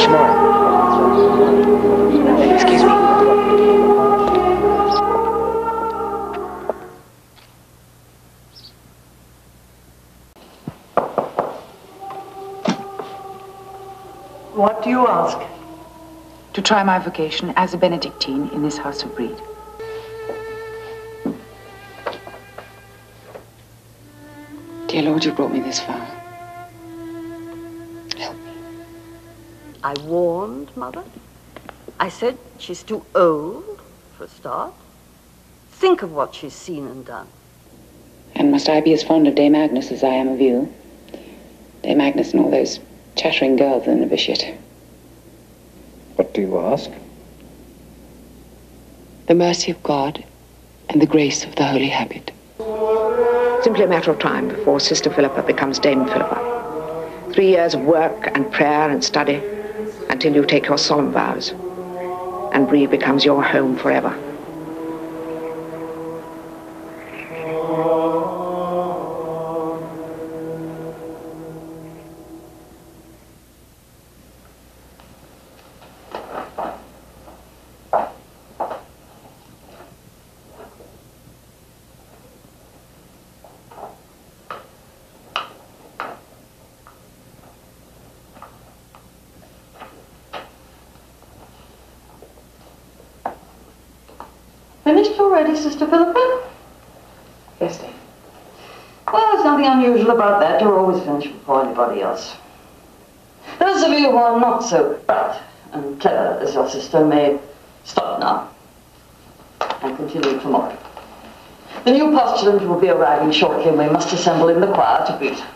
tomorrow. Excuse me. What do you ask? To try my vocation as a Benedictine in this house of Brede. Dear Lord, you brought me this far. Help me. I warned, Mother. I said she's too old, for a start. Think of what she's seen and done. And must I be as fond of Dame Agnes as I am of you? Dame Agnes and all those chattering girls in the novitiate. What do you ask? The mercy of God and the grace of the holy habit. Simply a matter of time before Sister Philippa becomes Dame Philippa. 3 years of work and prayer and study until you take your solemn vows. And Brede becomes your home forever. Finished already, Sister Philippa? Yes, Dame. Well, there's nothing unusual about that. You're always finished before anybody else. Those of you who are not so bright and clever as your sister may stop now and continue tomorrow. The new postulant will be arriving shortly and we must assemble in the choir to greet her.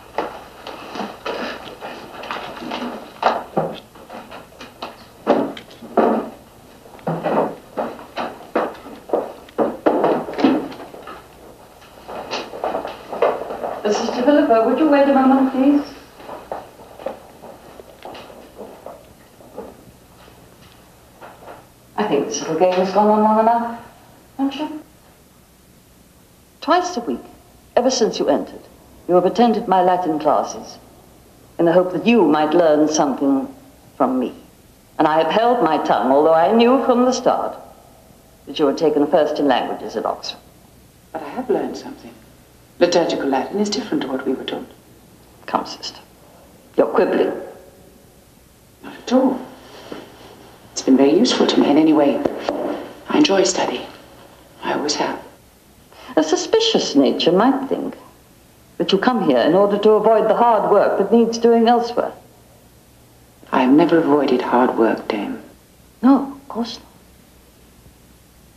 Sister Philippa, would you wait a moment, please? I think this little game has gone on long enough, don't you? Twice a week, ever since you entered, you have attended my Latin classes in the hope that you might learn something from me. And I have held my tongue, although I knew from the start that you had taken a first in languages at Oxford. But I have learned something. Liturgical Latin is different to what we were taught. Come, sister. You're quibbling. Not at all. It's been very useful to me in any way. I enjoy study. I always have. A suspicious nature might think that you come here in order to avoid the hard work that needs doing elsewhere. I have never avoided hard work, Dame. No, of course not.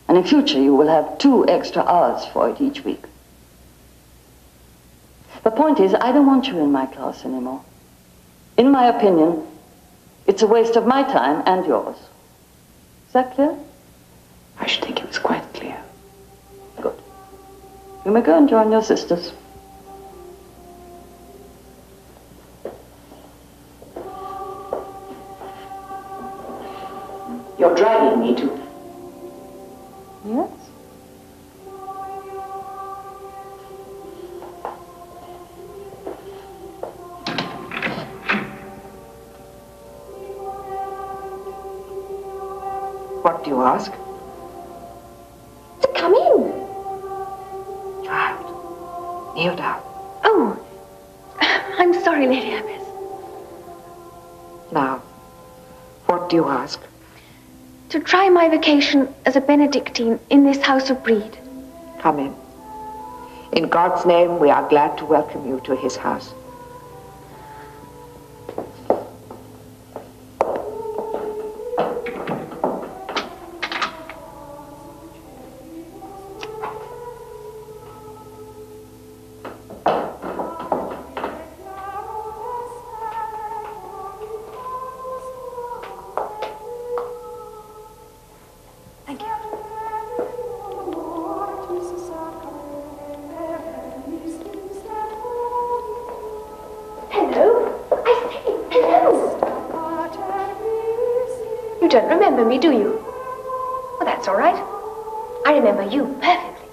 And in future you will have 2 extra hours for it each week. The point is, I don't want you in my class anymore. In my opinion, it's a waste of my time and yours. Is that clear? I should think it was quite clear. Good. You may go and join your sisters. You're dragging me to... Yes? What do you ask? To come in. Child, kneel down. Oh, I'm sorry, Lady Abbess. Now, what do you ask? To try my vocation as a Benedictine in this house of Brede. Come in. In God's name, we are glad to welcome you to his house. You don't remember me, do you? Well, that's all right. I remember you perfectly.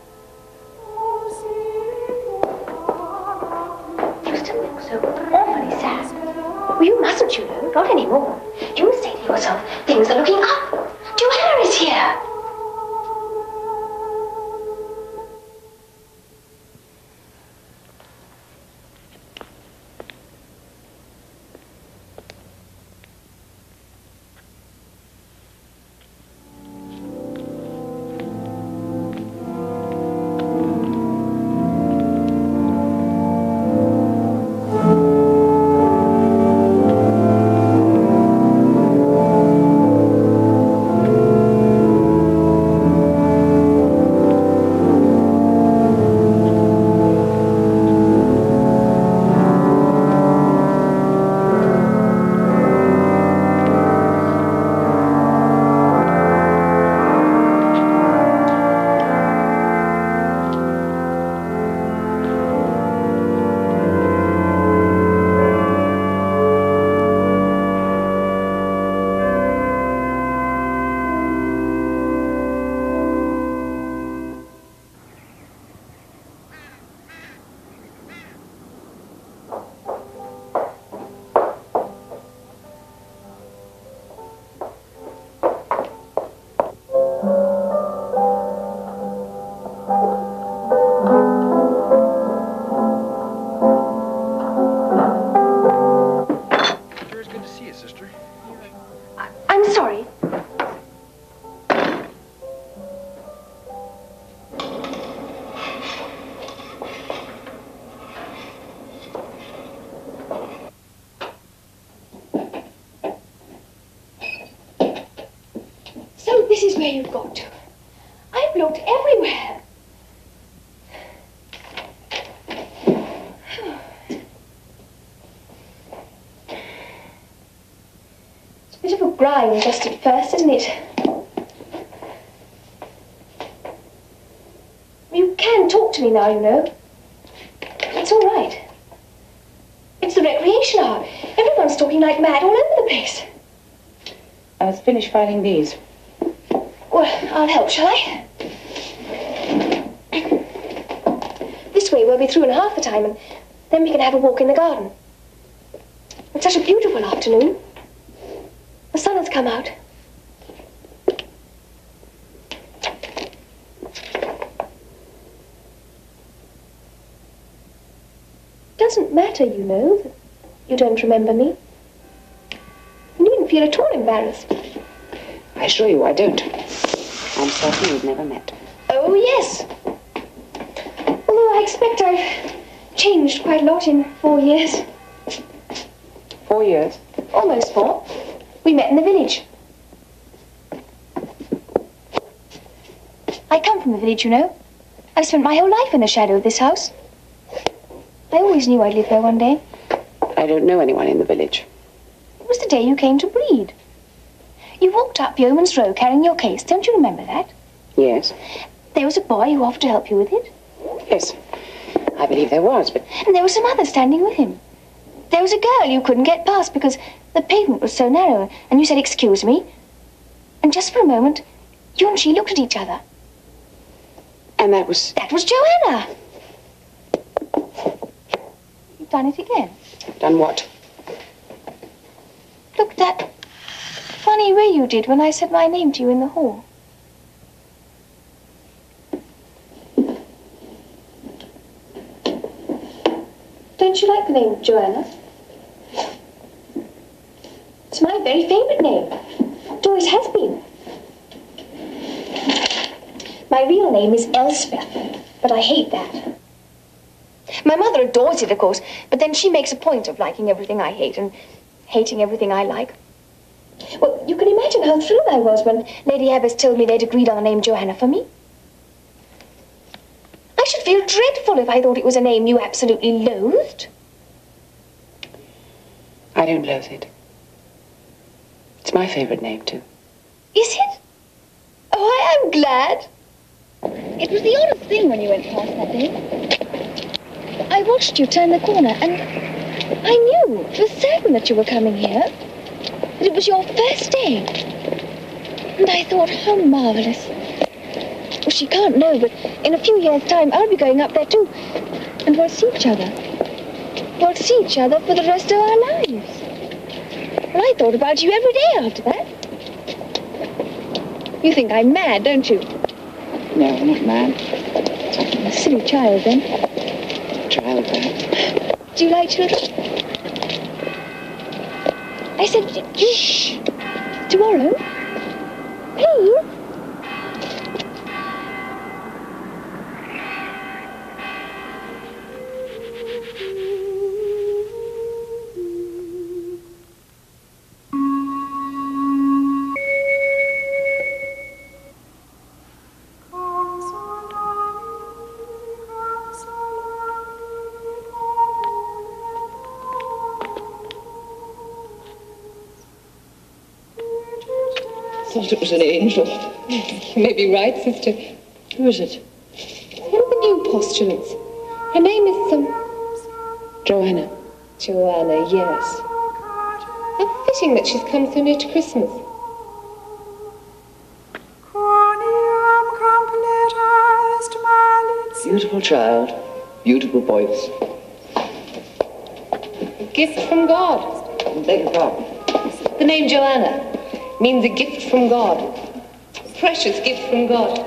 You still look so awfully sad. Well, you mustn't, you know, not anymore. You must say yourself. Things are looking up. Joanna is here. This is where you've got to. I've looked everywhere. It's a bit of a grind just at first, isn't it? You can talk to me now, you know. It's all right. It's the recreation hour. Everyone's talking like mad all over the place. Let's finish filing these. Well, I'll help, shall I? This way we'll be through in half the time, and then we can have a walk in the garden. It's such a beautiful afternoon. The sun has come out. It doesn't matter, you know, that you don't remember me. You needn't feel at all embarrassed. I assure you I don't. I'm certain we've never met. Oh, yes. Although I expect I've changed quite a lot in 4 years. 4 years? Almost 4. We met in the village. I come from the village, you know. I've spent my whole life in the shadow of this house. I always knew I'd live there one day. I don't know anyone in the village. It was the day you came to Brede. You walked up Yeoman's Row carrying your case. Don't you remember that? Yes. There was a boy who offered to help you with it. Yes. I believe there was, but... And there was some others standing with him. There was a girl you couldn't get past because the pavement was so narrow, and you said, "Excuse me." And just for a moment, you and she looked at each other. And that was... That was Joanna. You've done it again. Done what? Look at that funny way you did when I said my name to you in the hall. Don't you like the name Joanna? It's my very favourite name. It always has been. My real name is Elspeth, but I hate that. My mother adores it, of course, but then she makes a point of liking everything I hate and hating everything I like. Well, you can imagine how thrilled I was when Lady Abbess told me they'd agreed on the name Joanna for me. I should feel dreadful if I thought it was a name you absolutely loathed. I don't loathe it. It's my favourite name, too. Is it? Oh, I am glad. It was the oddest thing when you went past that day. I watched you turn the corner, and I knew for certain that you were coming here. That it was your first day. And I thought, how marvellous. Well, she can't know, but in a few years' time, I'll be going up there too. And we'll see each other. We'll see each other for the rest of our lives. Well, I thought about you every day after that. You think I'm mad, don't you? No, I'm not mad. A silly child, then. Child, perhaps. Do you like children? I said, shh. Tomorrow? Please? I thought it was an angel. You may be right, sister. Who is it? One of the new postulates. Her name is Joanna. Joanna, yes. How fitting that she's come so near to Christmas. Beautiful child. Beautiful voice. A gift from God. Beg your pardon. The name Joanna means a gift from God. A precious gift from God.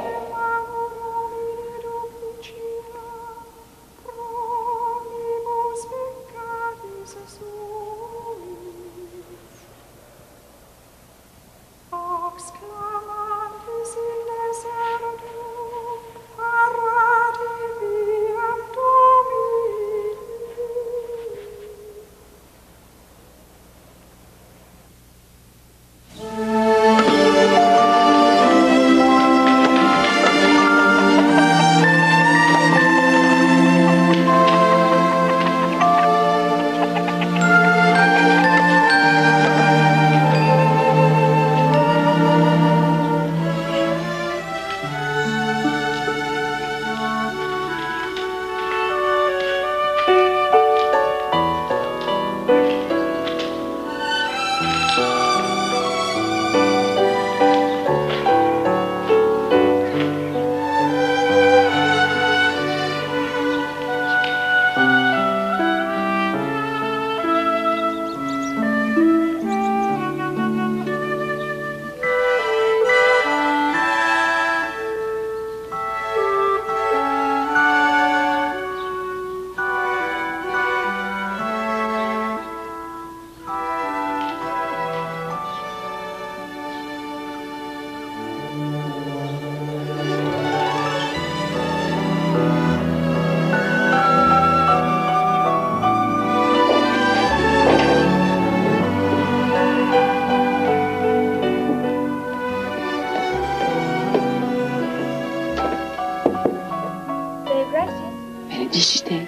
Benedictine.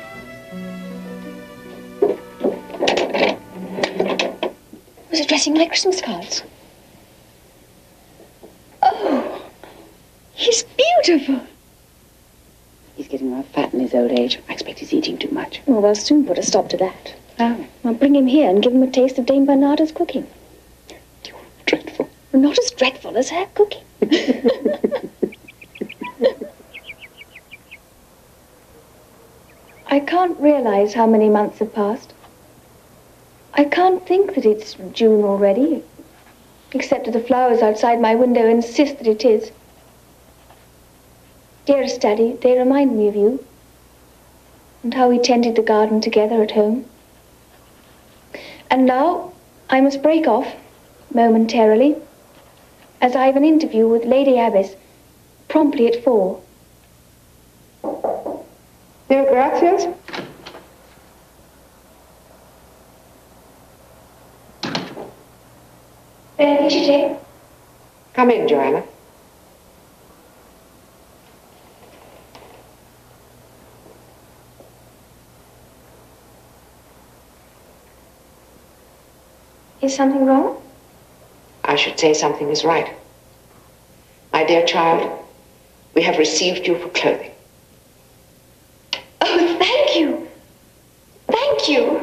Was addressing my Christmas cards. Oh, he's beautiful. He's getting rather fat in his old age. I expect he's eating too much. Well, they'll soon put a stop to that. Oh. I'll bring him here and give him a taste of Dame Bernarda's cooking. You're dreadful. Well, not as dreadful as her cooking. I can't realize how many months have passed. I can't think that it's June already, except that the flowers outside my window insist that it is. Dearest Daddy, they remind me of you, and how we tended the garden together at home. And now I must break off, momentarily, as I have an interview with Lady Abbess, promptly at 4. No, gracias. Benedictine. Come in, Joanna. Is something wrong? I should say something is right. My dear child, we have received you for clothing. Oh, thank you. Thank you.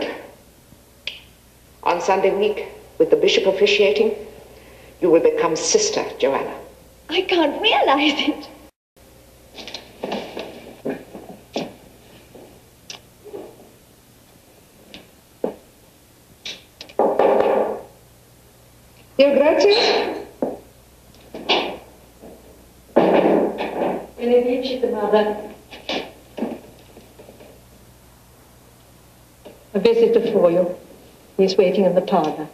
On Sunday week, with the bishop officiating, you will become Sister Joanna. I can't realize it. Your grazie? Benedicite, Mother. A visitor for you. He's waiting in the parlor.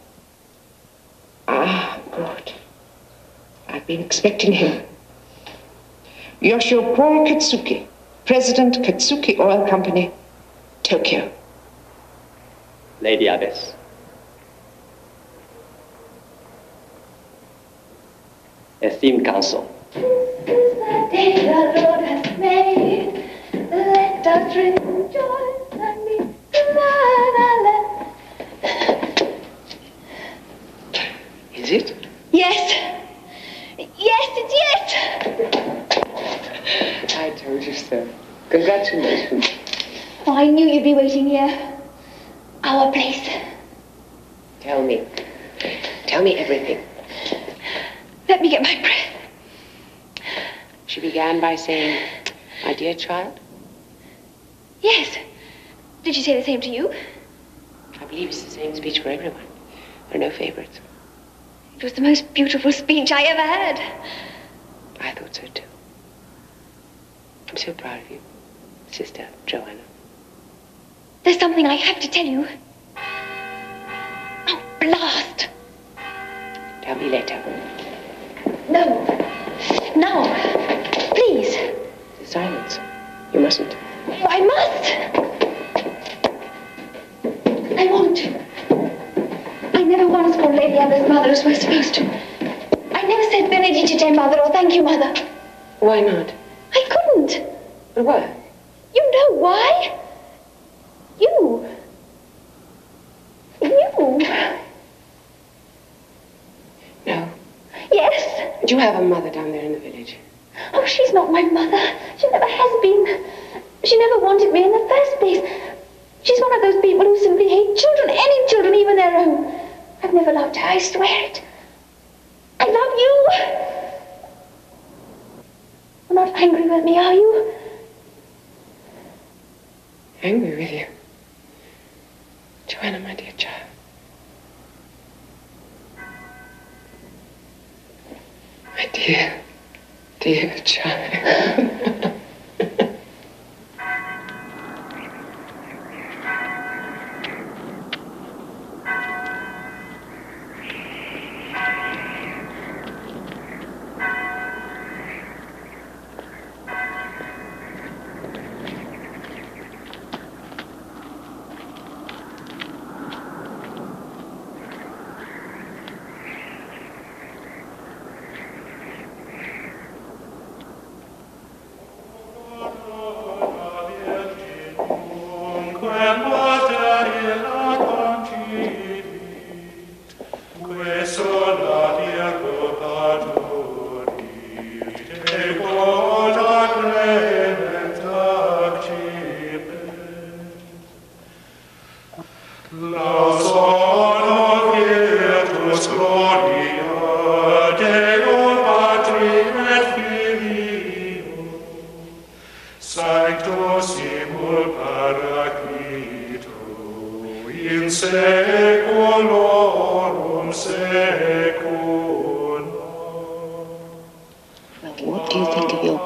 Ah, good. I've been expecting him. Yoshio Paul Katsuki, President Katsuki Oil Company, Tokyo. Lady Abbess. Esteemed Council. This is the day the Lord has made. Let us rejoice and be glad. Is it? Yes. Yes, it's yes. I told you so. Congratulations. Oh, I knew you'd be waiting here. Our place. Tell me. Tell me everything. Let me get my breath. She began by saying, "My dear child." Yes. Did she say the same to you? I believe it's the same speech for everyone. There are no favorites. It was the most beautiful speech I ever had. I thought so too. I'm so proud of you, Sister Joanna. There's something I have to tell you. Oh, blast! Tell me later. No. Now. Please. Silence. You mustn't. I must. I want to. I never once called Lady Abbess Mother as we're supposed to. I never said Benedicite Mother or thank you, Mother. Why not? I couldn't. But why? You know why? You. No. Yes. But you have a mother down there in the village. Oh, she's not my mother. She never has been. She never wanted me in the first place. She's one of those people who simply hate children, any children, even their own. I've never loved her, I swear it. I love you. You're not angry with me, are you? Angry with you? Joanna, my dear child. My dear, dear child.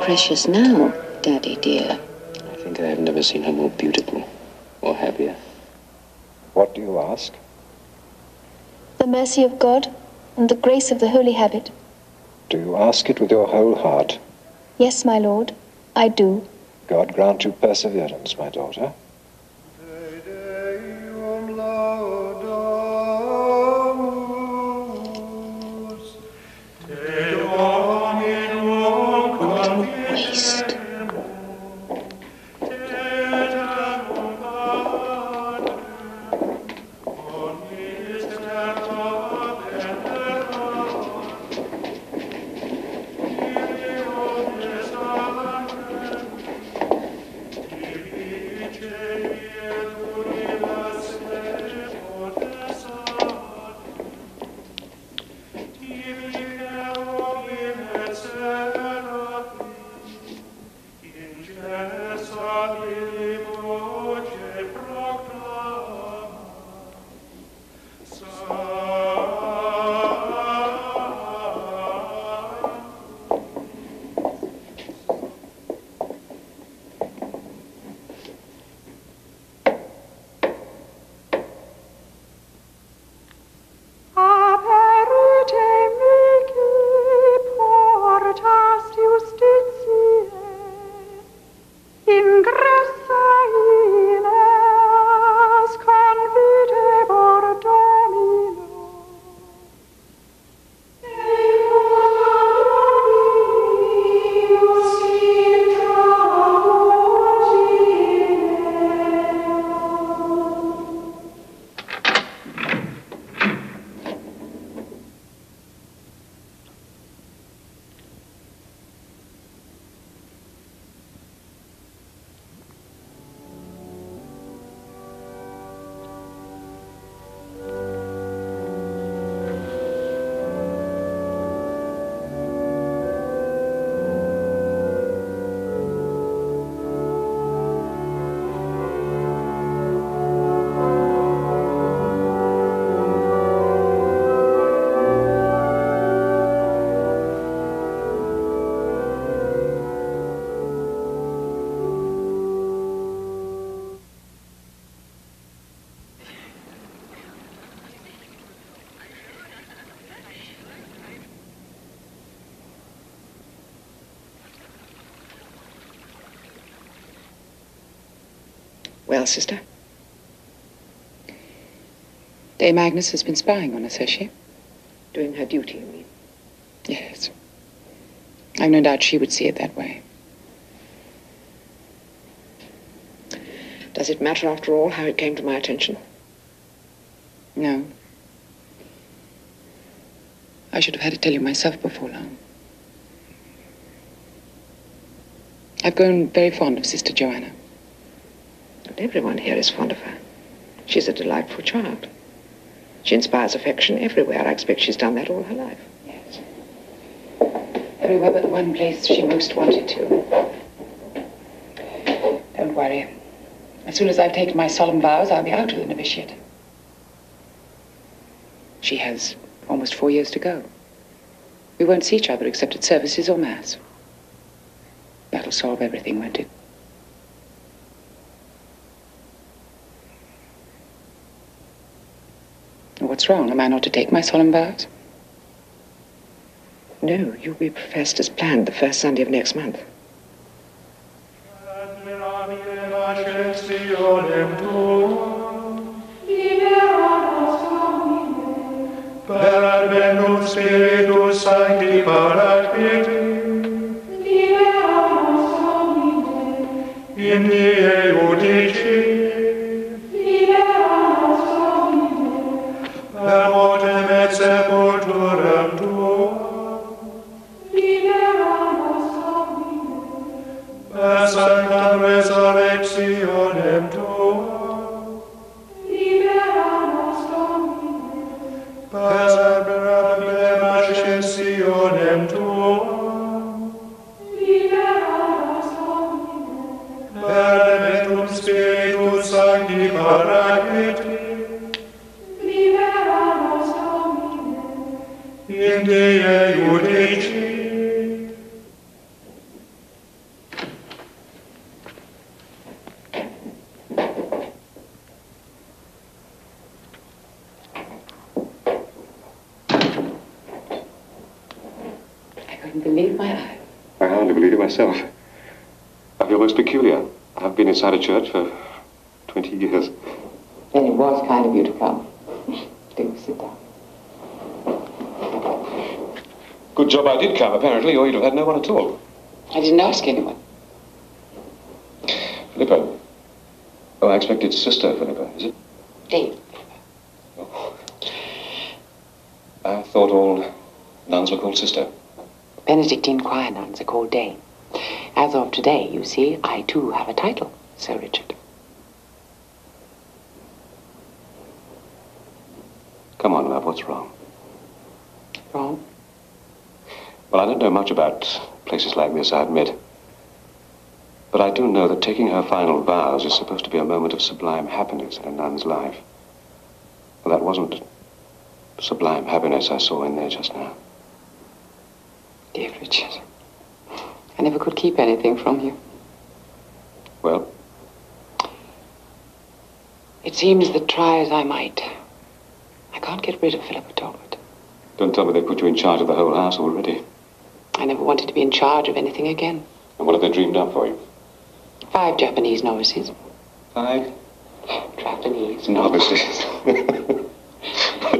Precious now, Daddy dear. I think I have never seen her more beautiful or happier. What do you ask? The mercy of God and the grace of the holy habit. Do you ask it with your whole heart? Yes, my lord, I do. God grant you perseverance, my daughter. Benedicite, Well, sister? Dame Agnes has been spying on us, has she? Doing her duty, you mean? Yes. I've no doubt she would see it that way. Does it matter, after all, how it came to my attention? No. I should have had to tell you myself before long. I've grown very fond of Sister Joanna. And everyone here is fond of her. She's a delightful child. She inspires affection everywhere. I expect she's done that all her life. Yes. Everywhere but the one place she most wanted to. Don't worry. As soon as I've taken my solemn vows, I'll be out of the novitiate. She has almost 4 years to go. We won't see each other except at services or mass. That'll solve everything, won't it? What's wrong? Am I not to take my solemn vows? No, you'll be professed as planned the first Sunday of next month. Per advenut Spiritus Sancti Paracliti, libera nos Domine, in die judici, libera nos Domine, per mortem et sepulturam tuam, libera nos Domine, per sanctam resurrectionem tuam, per perpetuam ascensionem tuam, libera nos Domine, per adventum Spiritus Sancti Paracliti, libera nos Domine, in die judici. Believe my eyes. I hardly believe it myself. I feel most peculiar. I've been inside a church for 20 years. Then it was kind of you to come. Do sit down. Good job I did come, apparently, or you'd have had no one at all. I didn't ask anyone. Philippa. Oh, I expect it's Sister Philippa, is it? Dave. Oh. I thought all nuns were called Sister. Benedictine choir nuns are called Dame. As of today, you see, I too have a title, Sir Richard. Come on, love, what's wrong? Wrong? Well, I don't know much about places like this, I admit. But I do know that taking her final vows is supposed to be a moment of sublime happiness in a nun's life. Well, that wasn't sublime happiness I saw in there just now. Dear Richard, I never could keep anything from you. Well? It seems that try as I might, I can't get rid of Philippa Talbot. Don't tell me they put you in charge of the whole house already. I never wanted to be in charge of anything again. And what have they dreamed up for you? 5 Japanese novices. 5? Japanese Novices.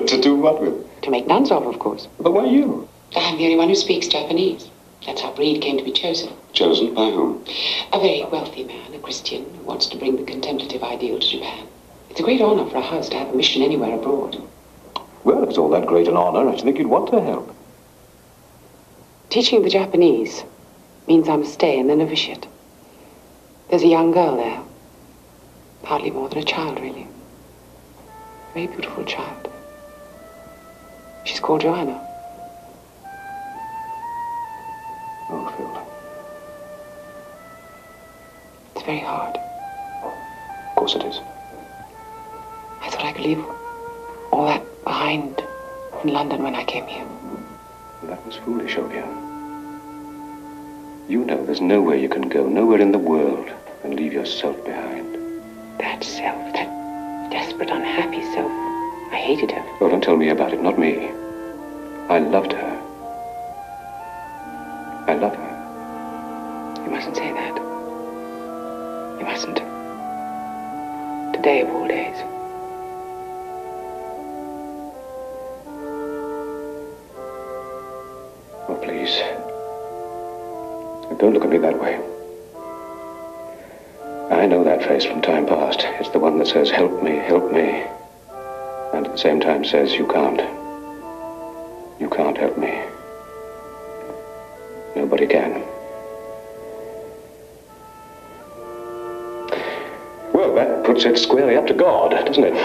To do what with? To make nuns of course. But why you? I'm the only one who speaks Japanese. That's how Brede came to be chosen. Chosen by whom? A very wealthy man, a Christian, who wants to bring the contemplative ideal to Japan. It's a great honor for a house to have a mission anywhere abroad. Well, if it's all that great an honor, I should think you'd want to help. Teaching the Japanese means I must stay in the novitiate. There's a young girl there. Hardly more than a child, really. A very beautiful child. She's called Joanna. Oh, Phil. It's very hard. Of course it is. I thought I could leave all that behind in London when I came here. That was foolish of you. You know there's nowhere you can go, nowhere in the world, and leave yourself behind. That self, that desperate, unhappy self. I hated her. Oh, don't tell me about it, not me. I loved her. I love her. You mustn't say that. You mustn't. day of all days. Oh, please. Don't look at me that way. I know that face from time past. It's the one that says, help me, and at the same time says, you can't. You can't help me. Nobody can. Well, that puts it squarely up to God, doesn't it?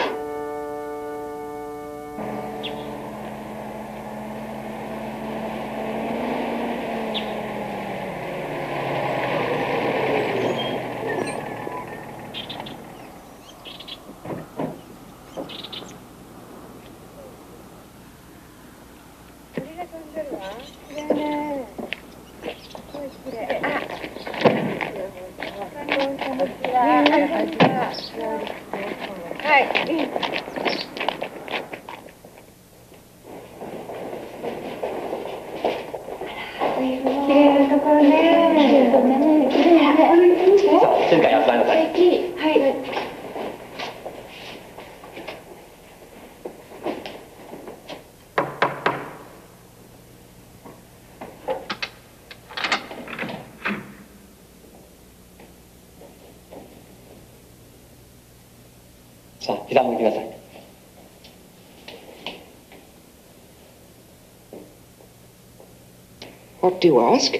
What do you ask?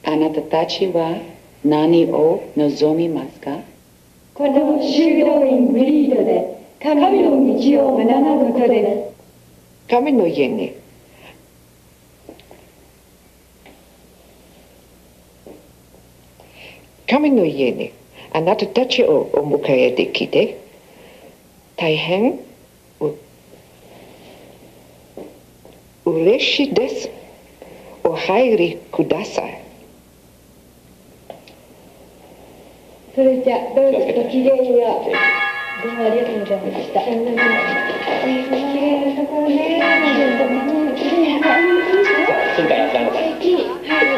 Anatatachi wa nani o nozomimasu ka? この修道院ブリードで神の道を学ぶことです。神の家にあなたたちをお迎えできて大変嬉しいです。お入りください。それじゃどうぞごきげんよう。どうもありがとうございました。きれいなところね。きれいな。静かに集まりなさい。はい。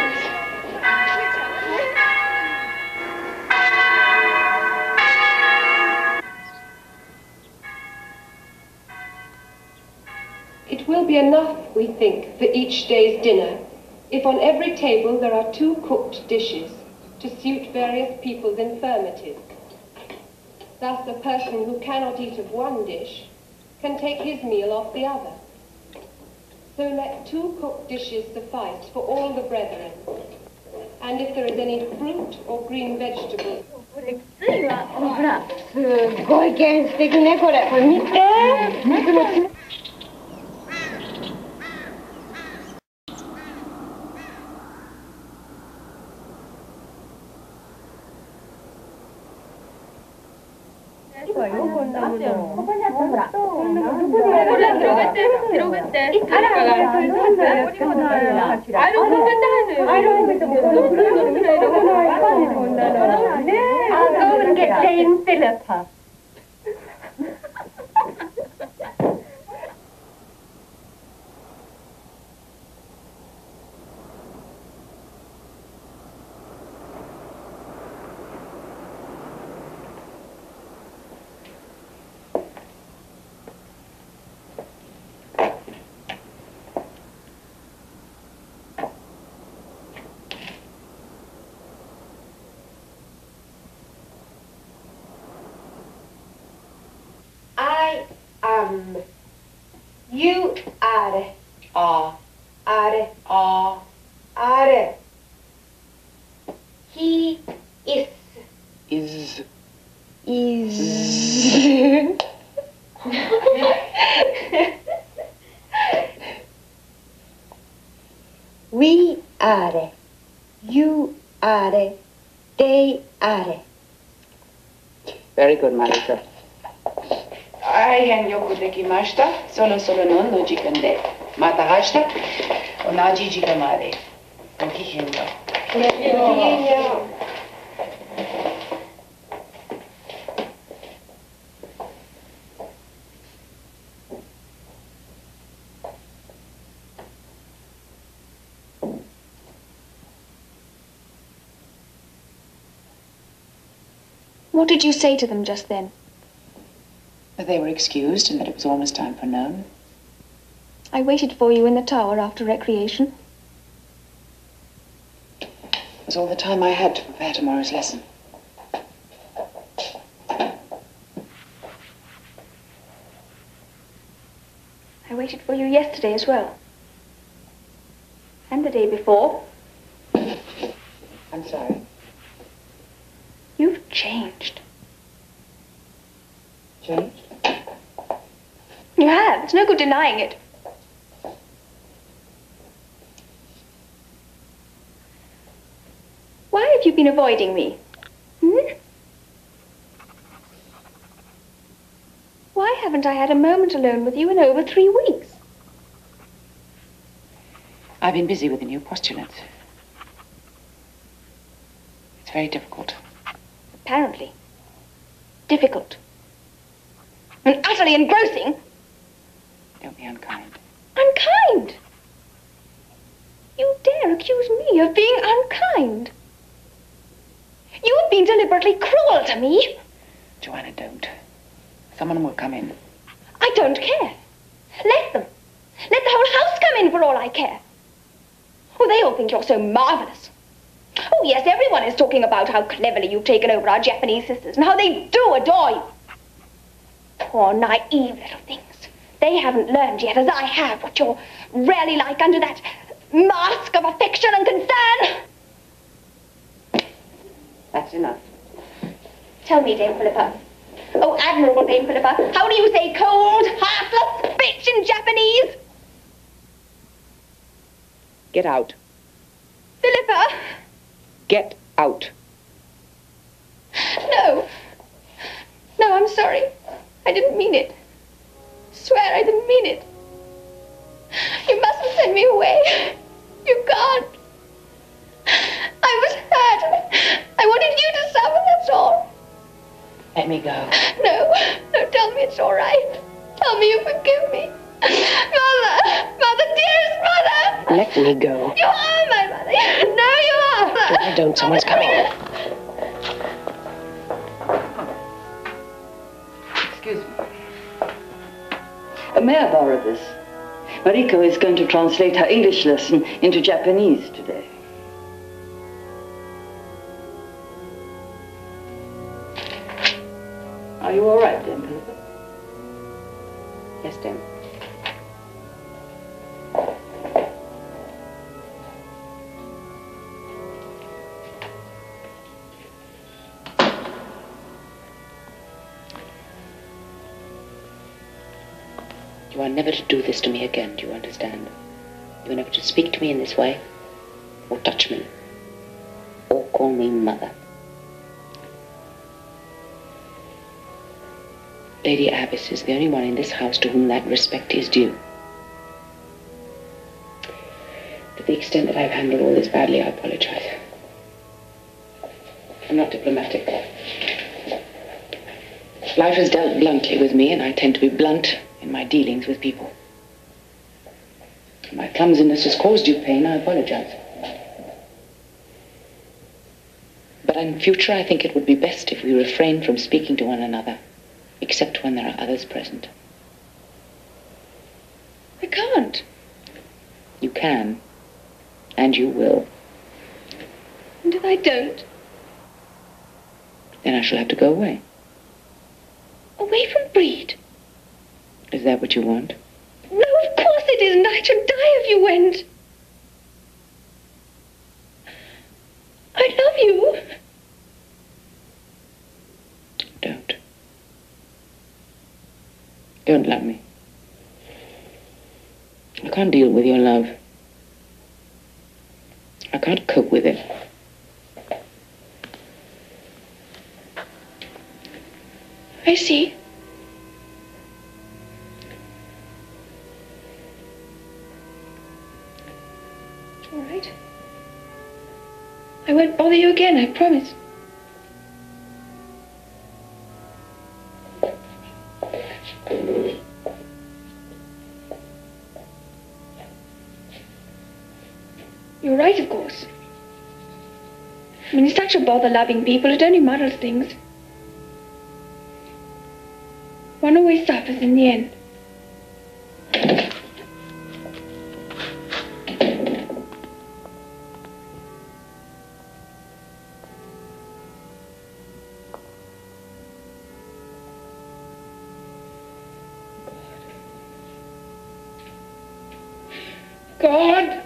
It will be enough, we think, for each day's dinner, if on every table there are 2 cooked dishes to suit various people's infirmities. Thus, a person who cannot eat of one dish can take his meal off the other. So let 2 cooked dishes suffice for all the brethren. And if there is any fruit or green vegetable... これきついわ。ほら、すごい原始的ね、これ。これ見て。You are. He is. We are. You are. They are. Very good, Marita. 大変よくできました。そろそろ飲んの時間で。また明日、同じ時間まで。ごきげんよう。ごきげんよう。What did you say to them just then? That they were excused and that it was almost time for noon. I waited for you in the tower after recreation. It was all the time I had to prepare tomorrow's lesson. I waited for you yesterday as well. And the day before. I'm sorry. You've changed. Changed? You have. It's no good denying it. Why have you been avoiding me? Why haven't I had a moment alone with you in over 3 weeks? I've been busy with the new postulates. It's very difficult. Apparently. Difficult. And utterly engrossing. Don't be unkind. Unkind? You dare accuse me of being unkind? You have been deliberately cruel to me. Joanna, don't. Someone will come in. I don't care. Let them. Let the whole house come in for all I care. Oh, they all think you're so marvelous. Oh, yes, everyone is talking about how cleverly you've taken over our Japanese sisters and how they do adore you. Poor, naive little things. They haven't learned yet, as I have, what you're really like under that mask of affection and concern. That's enough. Tell me, Dame Philippa. Oh, admirable Dame Philippa, how do you say cold, heartless bitch in Japanese? Get out. Philippa! Get out. No. No, I'm sorry. I didn't mean it. I swear I didn't mean it. You mustn't send me away. You can't. I was hurt. I wanted you to suffer, that's all. Let me go. No. No, tell me it's all right. Tell me you forgive me. Mother! Mother, dearest mother! Let me go. You are my mother. No, you are. No, don't. Someone's coming. Excuse me. May I borrow this? Mariko is going to translate her English lesson into Japanese today. Are you all right, Dame Philippa? Yes, Dame. You are never to do this to me again, do you understand? You are never to speak to me in this way, or touch me, or call me mother. Lady Abbess is the only one in this house to whom that respect is due. To the extent that I've handled all this badly, I apologize. I'm not diplomatic. Life has dealt bluntly with me, and I tend to be blunt in my dealings with people. If my clumsiness has caused you pain, I apologize. But in future, I think it would be best if we refrain from speaking to one another, except when there are others present. I can't. You can, and you will. And if I don't? Then I shall have to go away. Away from Brede? Is that what you want? No, of course it isn't. I should die if you went. I love you. Don't. Don't love me. I can't deal with your love. I can't cope with it. I see. All right. I won't bother you again, I promise. You're right, of course. I mean, it's such a bother loving people. It only muddles things. one always suffers in the end. God.